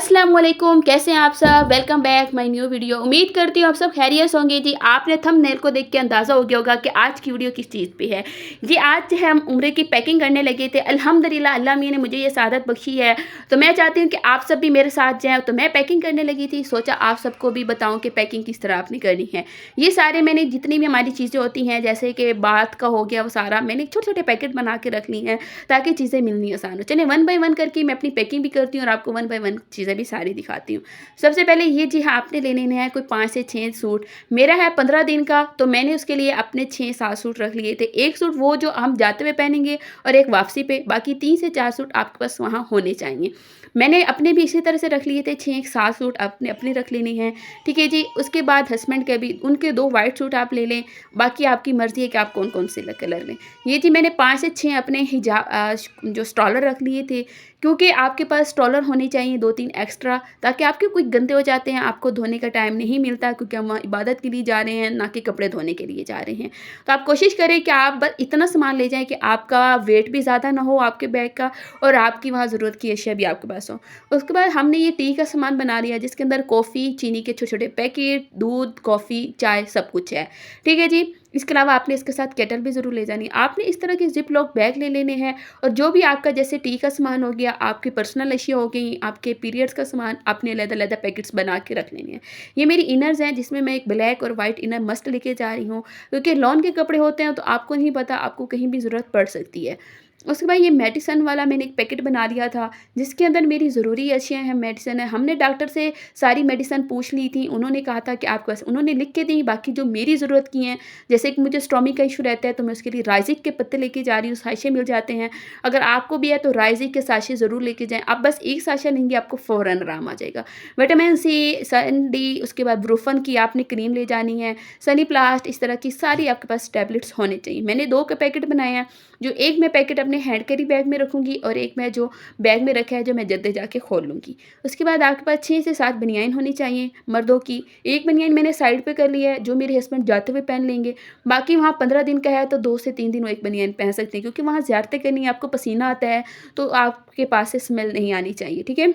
अस्सलाम वालेकुम, कैसे हैं आप सब। Welcome back my new video. उम्मीद करती हूँ आप सब खैरियत होंगे जी। आपने थंबनेल को देख के अंदाज़ा हो गया होगा कि आज की वीडियो किस चीज़ पे है जी। आज जो है हम उम्रे की पैकिंग करने लगे थे। अल्हम्दुलिल्लाह अल्लाह मियां ने मुझे ये सादत बख्शी है, तो मैं चाहती हूँ कि आप सब भी मेरे साथ जाएँ। तो मैं पैकिंग करने लगी थी, सोचा आप सबको भी बताऊँ कि पैकिंग किस तरह आपने करनी है। ये सारे मैंने जितनी भी हमारी चीज़ें होती हैं, जैसे कि बात का हो गया, वो सारा मैंने छोटे छोटे पैकेट बना के रख ली हैं ताकि चीज़ें मिलनी आसान हो। चलिए वन बाय वन करके मैं अपनी पैकिंग भी करती हूँ और आपको वन बाय वन चीज़ें भी सारी दिखाती हूँ। सबसे पहले ये जी हाँ, आपने ले लेने हैं कोई 5 से 6 सूट। मेरा है 15 दिन का, तो मैंने उसके लिए अपने 6-7 सूट रख लिए थे। एक सूट वो जो हम जाते हुए पहनेंगे और एक वापसी पे, बाकी 3 से 4 सूट आपके पास वहाँ होने चाहिए। मैंने अपने भी इसी तरह से रख लिए थे, 6-7 सूट आपने अपने रख लेने हैं, ठीक है जी। उसके बाद हस्बैंड के भी उनके 2 वाइट सूट आप ले लें, बाकी आपकी मर्ज़ी है कि आप कौन-कौन से कलर लें। ये जी मैंने 5 से 6 अपने जो स्टॉलर रख लिए थे, क्योंकि आपके पास स्टॉलर होने चाहिए 2-3 एक्स्ट्रा, ताकि आपके कुछ गंदे हो जाते हैं, आपको धोने का टाइम नहीं मिलता, क्योंकि हम वहाँ इबादत के लिए जा रहे हैं, ना कि कपड़े धोने के लिए जा रहे हैं। तो आप कोशिश करें कि आप बस इतना सामान ले जाएँ कि आपका वेट भी ज़्यादा ना हो आपके बैग का, और आपकी वहाँ ज़रूरत की अशिया भी आपके पास हो। उसके बाद हमने ये टी का सामान बना लिया, जिसके अंदर कॉफ़ी, चीनी के छोटे-छोटे पैकेट, दूध, कॉफ़ी, चाय सब कुछ है। ठीक है जी। इसके अलावा आपने इसके साथ केटल भी ज़रूर ले जानी है। आपने इस तरह के ज़िप लॉक बैग ले लेने हैं, और जो भी आपका जैसे टी का सामान हो गया, आपकी पर्सनल अशिया हो गई, आपके पीरियड्स का सामान आपने अलग-अलग पैकेट्स बना के रख लेने हैं। ये मेरी इनर्स हैं, जिसमें मैं एक ब्लैक और वाइट इनर मस्ट लेके जा रही हूँ, क्योंकि लॉन के कपड़े होते हैं तो आपको नहीं पता, आपको कहीं भी ज़रूरत पड़ सकती है। उसके बाद ये मेडिसिन वाला मैंने एक पैकेट बना लिया था, जिसके अंदर मेरी ज़रूरी अशिया हैं, मेडिसिन है। हमने डॉक्टर से सारी मेडिसिन पूछ ली थी, उन्होंने कहा था कि आपके पास, उन्होंने लिख के दी, बाकी जो मेरी ज़रूरत की हैं, जैसे कि मुझे स्टोमी का इशू रहता है, तो मैं उसके लिए राइज़िक के पत्ते लेके जा रही हूँ, साशे मिल जाते हैं। अगर आपको भी है तो राइज़िक के साशे ज़रूर लेके जाएँ। आप बस एक साशा लेंगे, आपको फ़ौरन आराम आ जाएगा। विटामिन सी, सन डी, उसके बाद ब्रूफन की आपने क्रीम ले जानी है, सनीप्लास्ट, इस तरह की सारी आपके पास टैबलेट्स होने चाहिए। मैंने 2 के पैकेट बनाए हैं, जो एक मैं पैकेट अपने हैंड कैरी बैग में रखूँगी, और एक मैं जो बैग में रखा है, जो मैं जल्दी जाके खोल लूँगी। उसके बाद आपके पास 6 से 7 बनियान होनी चाहिए मर्दों की। एक बनियान मैंने साइड पे कर ली है, जो मेरे हस्बैंड जाते हुए पहन लेंगे। बाकी वहाँ 15 दिन का है, तो 2 से 3 दिन वो एक बनियान पहन सकते हैं, क्योंकि वहाँ ज़ियारतें करनी है, आपको पसीना आता है, तो आपके पास से स्मेल नहीं आनी चाहिए, ठीक है।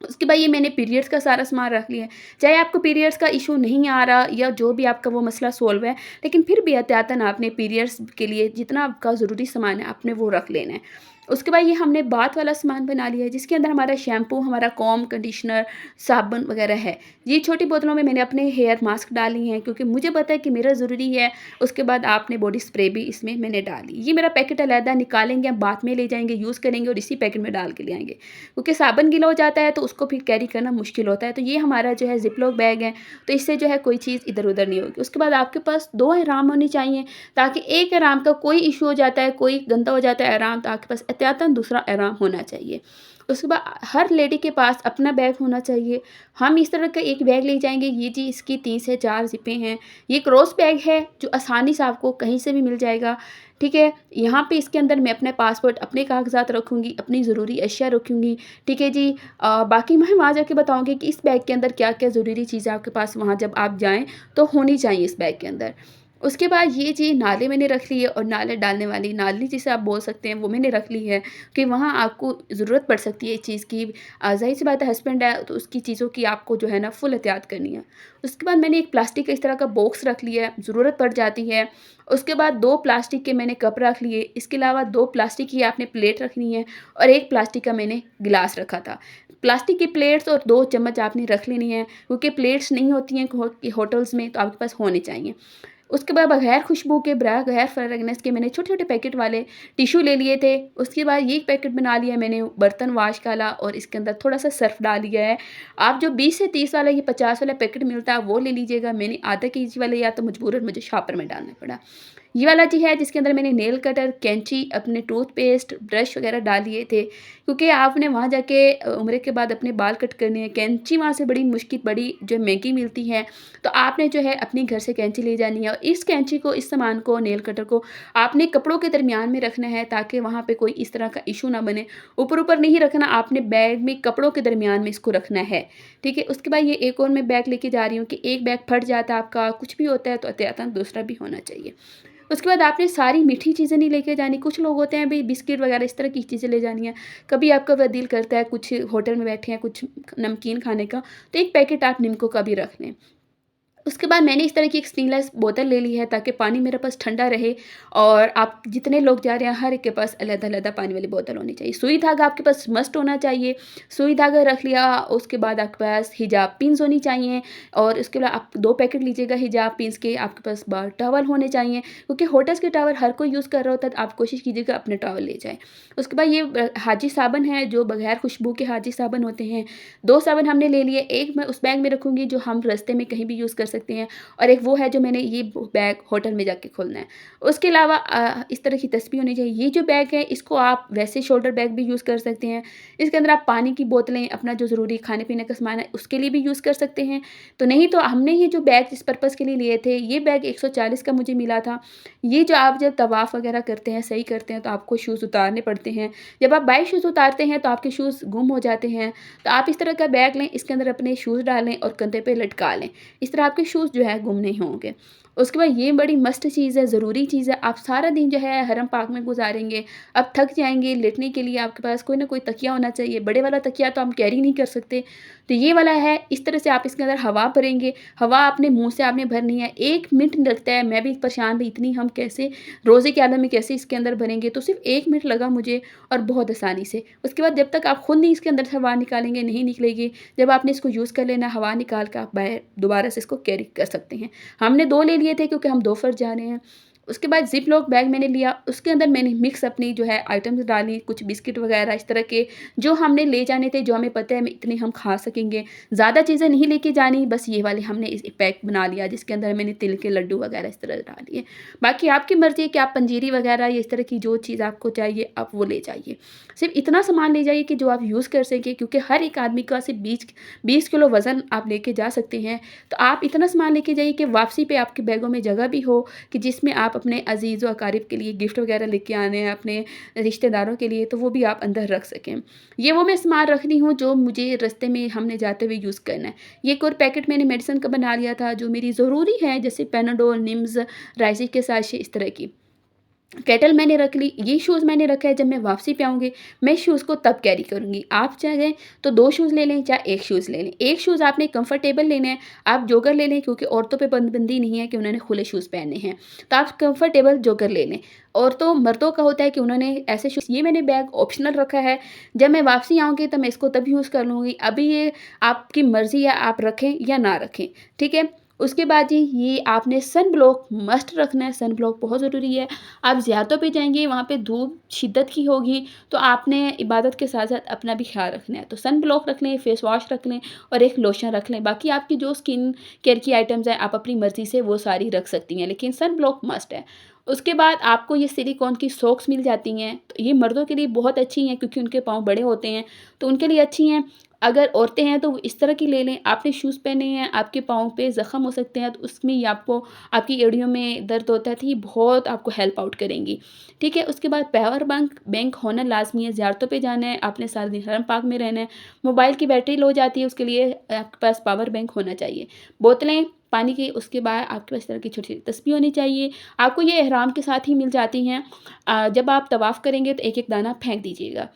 उसके बाद ये मैंने पीरियड्स का सारा सामान रख लिया है। चाहे आपको पीरियड्स का इशू नहीं आ रहा, या जो भी आपका वो मसला सॉल्व है, लेकिन फिर भी एहतियातन आपने पीरियड्स के लिए जितना आपका ज़रूरी सामान है, आपने वो रख लेना है। उसके बाद ये हमने बाथ वाला सामान बना लिया है, जिसके अंदर हमारा शैम्पू, हमारा कॉम्ब, कंडीशनर, साबुन वगैरह है। ये छोटी बोतलों में मैंने अपने हेयर मास्क डाली हैं, क्योंकि मुझे पता है कि मेरा ज़रूरी है। उसके बाद आपने बॉडी स्प्रे भी इसमें मैंने डाली। ये मेरा पैकेट अलहदा निकालेंगे, हम बाथ में ले जाएँगे, यूज़ करेंगे, और इसी पैकेट में डाल के ले आएँगे, क्योंकि साबुन गीला हो जाता है तो उसको फिर कैरी करना मुश्किल होता है। तो ये हमारा जो है ज़िप-लॉक बैग है, तो इससे जो है कोई चीज़ इधर-उधर नहीं होगी। उसके बाद आपके पास 2 अहराम होने चाहिए, ताकि एक अहराम का कोई इशू हो जाता है, कोई गंदा हो जाता है अहराम, तो आपके पास एहतियातन दूसरा अहराम होना चाहिए। उसके बाद हर लेडी के पास अपना बैग होना चाहिए। हम इस तरह का एक बैग ले जाएँगे। ये जी इसकी 3 से 4 ज़िपें हैं। ये क्रॉस बैग है, जो आसानी से आपको कहीं से भी मिल जाएगा, ठीक है। यहाँ पे इसके अंदर मैं अपना पासपोर्ट, अपने कागज़ात रखूँगी, अपनी ज़रूरी अशिया रखूँगी, ठीक है जी। बाकी मैं वहाँ जाके बताऊँगी कि इस बैग के अंदर क्या-क्या ज़रूरी चीज़ें आपके पास वहाँ जब आप जाएँ, तो होनी चाहिए इस बैग के अंदर। उसके बाद ये जी नाले मैंने रख ली है, और नाले डालने वाली नाली जिसे आप बोल सकते हैं, वो मैंने रख ली है, कि वहाँ आपको ज़रूरत पड़ सकती है इस चीज़ की। ज़ाहिर-सी बात है, हस्बैंड है तो उसकी चीज़ों की आपको जो है ना फुल एहतियात करनी है। उसके बाद मैंने एक प्लास्टिक का इस तरह का बॉक्स रख लिया है, ज़रूरत पड़ जाती है। उसके बाद 2 प्लास्टिक के मैंने कप रख लिए। इसके अलावा 2 प्लास्टिक की आपने प्लेट रखनी है, और 1 प्लास्टिक का मैंने गिलास रखा था। प्लास्टिक की प्लेट्स और 2 चम्मच आपने रख लेनी है, क्योंकि प्लेट्स नहीं होती हैं होटल्स में, तो आपके पास होने चाहिए। उसके बाद बगैर खुशबू के, बगैर फ्रेगनेंस के मैंने छोटे-छोटे पैकेट वाले टिश्यू ले लिए थे। उसके बाद ये एक पैकेट बना लिया मैंने बर्तन वॉश वाला, और इसके अंदर थोड़ा-सा सर्फ़ डाल लिया है। आप जो 20 से 30 वाला, ये 50 वाला पैकेट मिलता है, वो ले लीजिएगा। मैंने आधा केजी वाला लिया, तो मजबूरन मुझे शॉपर में डालना पड़ा। ये वाला जी है, जिसके अंदर मैंने नेल कटर, कैंची, अपने टूथपेस्ट, ब्रश वगैरह डाल लिए थे, क्योंकि आपने वहाँ जाके उम्रे के बाद अपने बाल कट करने हैं। कैंची वहाँ से बड़ी मुश्किल, बड़ी जो महंगी मिलती है, तो आपने जो है अपने घर से कैंची ले जानी है, और इस कैंची को, इस सामान को, नेल कटर को आपने कपड़ों के दरमियान में रखना है, ताकि वहाँ पे कोई इस तरह का इशू ना बने। ऊपर-ऊपर नहीं रखना, आपने बैग में कपड़ों के दरमियान में इसको रखना है, ठीक है। उसके बाद ये एक और मैं बैग लेके जा रही हूँ, कि एक बैग फट जाता है आपका, कुछ भी होता है, तो एहतियातन दूसरा भी होना चाहिए। उसके बाद आपने सारी मीठी चीज़ें नहीं लेके जानी। कुछ लोग होते हैं भई बिस्किट वगैरह इस तरह की चीज़ें ले जानी है। कभी आपका व दिल करता है कुछ होटल में बैठे हैं कुछ नमकीन खाने का, तो 1 पैकेट आप निम्को का भी रख लें। उसके बाद मैंने इस तरह की एक स्टेनलेस बोतल ले ली है ताकि पानी मेरे पास ठंडा रहे और आप जितने लोग जा रहे हैं हर एक के पास अलग-अलग पानी वाली बोतल होनी चाहिए। सुई धागा आपके पास मस्ट होना चाहिए। सुई धागा रख लिया, उसके बाद आपके पास हिजाब पिन्स होनी चाहिए और उसके बाद आप 2 पैकेट लीजिएगा हिजाब पिन्स के। आपके पास ब टॉवल होने चाहिए क्योंकि होटल्स के टॉवल हर कोई यूज़ कर रहा होता है, तो आप कोशिश कीजिएगा अपने टॉवल ले जाएँ। उसके बाद ये हाजी साबुन है जो बगैर खुशबू के हाजी साबुन होते हैं। 2 साबुन हमने ले लिए, एक मैं उस बैग में रखूँगी जो हम रास्ते में कहीं भी यूज़ कर सकते हैं और एक वो है जो मैंने ये बैग होटल में जाके खोलना है। उसके अलावा इस तरह की तस्बीह होनी चाहिए। ये जो बैग है इसको आप वैसे शोल्डर बैग भी यूज़ कर सकते हैं। इसके अंदर आप पानी की बोतलें, अपना जो ज़रूरी खाने-पीने का सामान है उसके लिए भी यूज़ कर सकते हैं। तो नहीं तो हमने ये जो बैग जिस पर्पज़ के लिए लिए थे, ये बैग 140 का मुझे मिला था। ये जो आप जब तवाफ़ वगैरह करते हैं, सही करते हैं तो आपको शूज़ उतारने पड़ते हैं। जब आप बाय शूज़ उतारते हैं तो आपके शूज़ गुम हो जाते हैं। तो आप इस तरह का बैग लें, इसके अंदर अपने शूज़ डालें और कंधे पे लटका लें। इस तरह आपके शूज़ जो है गुम नहीं होंगे। उसके बाद ये बड़ी मस्ट चीज़ है, ज़रूरी चीज़ है। आप सारा दिन जो है हरम पाक में गुज़ारेंगे, अब थक जाएँगे, लेटने के लिए आपके पास कोई ना कोई तकिया होना चाहिए। बड़े वाला तकिया तो हम कैरी नहीं कर सकते, तो ये वाला है। इस तरह से आप इसके अंदर हवा भरेंगे, हवा अपने मुँह से आपने भरनी है। 1 मिनट लगता है, मैं भी परेशान रही इतनी हम कैसे रोज़े के आलम में कैसे इसके अंदर भरेंगे, तो सिर्फ़ 1 मिनट लगा मुझे और बहुत आसानी से। उसके बाद जब तक आप खुद नहीं इसके अंदर से हवा निकालेंगे, नहीं निकलेगी। जब आपने इसको यूज़ कर लेना, हवा निकाल के आप बाहर दोबारा से इसको कैरी कर सकते हैं। हमने 2 ले लिए थे क्योंकि हम 2 फ़र्द जा रहे हैं। उसके बाद ज़िप लॉक बैग मैंने लिया, उसके अंदर मैंने मिक्स अपनी जो है आइटम्स डाली, कुछ बिस्किट वगैरह इस तरह के जो हमने ले जाने थे, जो हमें पता है इतने हम खा सकेंगे। ज़्यादा चीज़ें नहीं लेके जानी, बस ये वाले हमने इस पैक बना लिया जिसके अंदर मैंने तिल के लड्डू वगैरह इस तरह डाल दिए। बाकी आपकी मर्ज़ी है कि आप पंजीरी वगैरह या इस तरह की जो चीज़ आपको चाहिए आप वो ले जाइए। सिर्फ़ इतना सामान ले जाइए कि जो आप यूज़ कर सकें क्योंकि हर एक आदमी का सिर्फ़ 20 किलो वज़न आप लेके जा सकते हैं। तो आप इतना सामान लेके जाइए कि वापसी पे आपके बैगों में जगह भी हो कि जिसमें आप अपने अज़ीज़ व अकारिब के लिए गिफ्ट वगैरह लेके आने हैं, अपने रिश्तेदारों के लिए, तो वो भी आप अंदर रख सकें। ये वो मैं सामान रख रही हूँ जो मुझे रास्ते में हमने जाते हुए यूज़ करना है। ये एक और पैकेट मैंने मेडिसिन का बना लिया था जो मेरी ज़रूरी है, जैसे पैनाडोल, निम्स, राइज़ी के साशे इस तरह की। केटल मैंने रख ली। ये शूज़ मैंने रखा है जब मैं वापसी पे आऊँगी, मैं शूज़ को तब कैरी करूँगी। आप चाहें तो 2 शूज़ ले लें, चाहे 1 शूज़ ले लें। 1 शूज़ आपने कंफर्टेबल लेने हैं, आप जॉगर ले लें क्योंकि औरतों पे पाबंदी नहीं है कि उन्होंने खुले शूज़ पहनने हैं। तो आप कंफर्टेबल जॉगर ले लें। औरतों मर्दों का होता है कि उन्होंने ऐसे शूज़, ये मैंने बैग ऑप्शनल रखा है। जब मैं वापसी आऊँगी तब मैं इसको तब यूज़ कर लूँगी। अभी ये आपकी मर्ज़ी है, आप रखें या ना रखें, ठीक है? उसके बाद जी ये आपने सन ब्लॉक मस्ट रखना है, सन ब्लॉक बहुत ज़रूरी है। आप ज़ियारतों पे जाएँगे, वहाँ पे धूप शिद्दत की होगी, तो आपने इबादत के साथ-साथ अपना भी ख़्याल रखना है। तो सन ब्लॉक रख लें, फेस वॉश रख लें और एक लोशन रख लें। बाकी आपकी जो स्किन केयर की आइटम्स हैं, आप अपनी मर्ज़ी से वो सारी रख सकती हैं, लेकिन सन ब्लॉक मस्ट है। उसके बाद आपको ये सिलिकॉन की सॉक्स मिल जाती हैं, तो ये मर्दों के लिए बहुत अच्छी हैं क्योंकि उनके पाँव बड़े होते हैं, तो उनके लिए अच्छी हैं। अगर औरतें हैं तो वो इस तरह की ले लें। आपने शूज़ पहने हैं, आपके पाँव पे ज़ख्म हो सकते हैं, तो उसमें ये आपको आपकी एड़ियों में दर्द होता है, तो ये बहुत आपको हेल्प आउट करेंगी, ठीक है? उसके बाद पावर बैंक होना लाज़मी है। ज़ियारतों पे जाना है, आपने सारा दिन हरम पाक में रहना है, मोबाइल की बैटरी लो जाती है, उसके लिए आपके पास पावर बैंक होना चाहिए। बोतलें पानी की, उसके बाद आपके पास इस तरह की छोटी-छोटी तस्बीह होनी चाहिए। आपको ये एहराम के साथ ही मिल जाती हैं। जब आप तवाफ़ करेंगे तो एक-एक दाना फेंक दीजिएगा,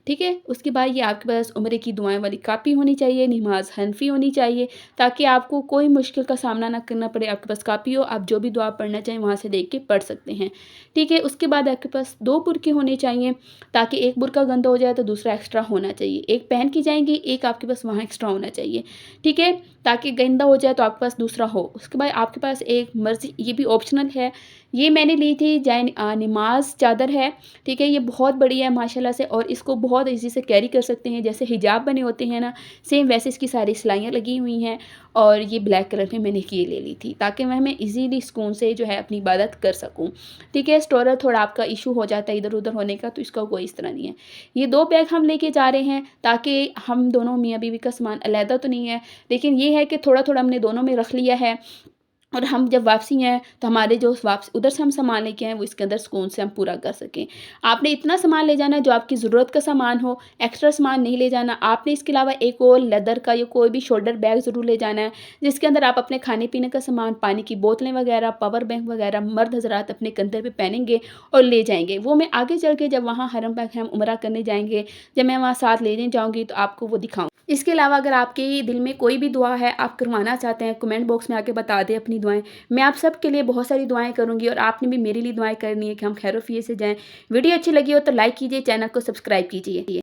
ठीक है? उसके बाद ये आपके पास उम्रे की दुआएँ वाली कापी होनी चाहिए, नमाज़ हनफ़ी होनी चाहिए ताकि आपको कोई मुश्किल का सामना ना करना पड़े। आपके पास कापी हो, आप जो भी दुआ पढ़ना चाहें वहाँ से देख के पढ़ सकते हैं, ठीक है? उसके बाद आपके पास 2 बुरके होने चाहिए ताकि एक बुरका गंदा हो जाए तो दूसरा एक्स्ट्रा होना चाहिए। एक पहन के जाएँगे, एक आपके पास वहाँ एक्स्ट्रा होना चाहिए, ठीक है? ताकि गंदा हो जाए तो आपके पास दूसरा हो। उसके बाद आपके पास एक मर्ज़ी, ये भी ऑप्शनल है, ये मैंने ली थी नमाज़ चादर है, ठीक है? ये बहुत बड़ी है माशाल्लाह से और इसको बहुत ईज़ी से कैरी कर सकते हैं। जैसे हिजाब बने होते हैं ना, सेम वैसे इसकी सारी सिलाइयाँ लगी हुई हैं और ये ब्लैक कलर में मैंने ये ले ली थी ताकि मैं ईज़िली सुकून से जो है अपनी इबादत कर सकूँ, ठीक है? स्टोरेज थोड़ा आपका इशू हो जाता है इधर-उधर होने का, तो इसका कोई इस तरह नहीं है। ये 2 बैग हम लेके जा रहे हैं ताकि हम दोनों मियाँ-बीवी का सामान अलहदा तो नहीं है, लेकिन ये है कि थोड़ा-थोड़ा हमने दोनों में रख लिया है। और हम जब वापसी हैं तो हमारे जो वापस उधर से हम सामान लेके आए वो इसके अंदर सुकून से हम पूरा कर सकें। आपने इतना सामान ले जाना है जो आपकी ज़रूरत का सामान हो, एक्स्ट्रा सामान नहीं ले जाना। आपने इसके अलावा एक और लेदर का या कोई भी शोल्डर बैग ज़रूर ले जाना है, जिसके अंदर आप अपने खाने-पीने का सामान, पानी की बोतलें वगैरह, पावर बैंक वगैरह मर्द हज़रात अपने कंधे पे पहनेंगे और ले जाएँगे। वो मैं आगे चल के जब वहाँ हरम पाक हम उम्रा करने जाएँगे, जब मैं वहाँ साथ लेने जाऊँगी तो आपको वो दिखाऊँ। इसके अलावा अगर आपके दिल में कोई भी दुआ है, आप करवाना चाहते हैं, कमेंट बॉक्स में आके बता दें अपनी दुआएँ। मैं आप सबके लिए बहुत सारी दुआएँ करूँगी और आपने भी मेरे लिए दुआएँ करनी है कि हम खैर-ओ-आफ़ियत से जाएँ। वीडियो अच्छी लगी हो तो लाइक कीजिए, चैनल को सब्सक्राइब कीजिए।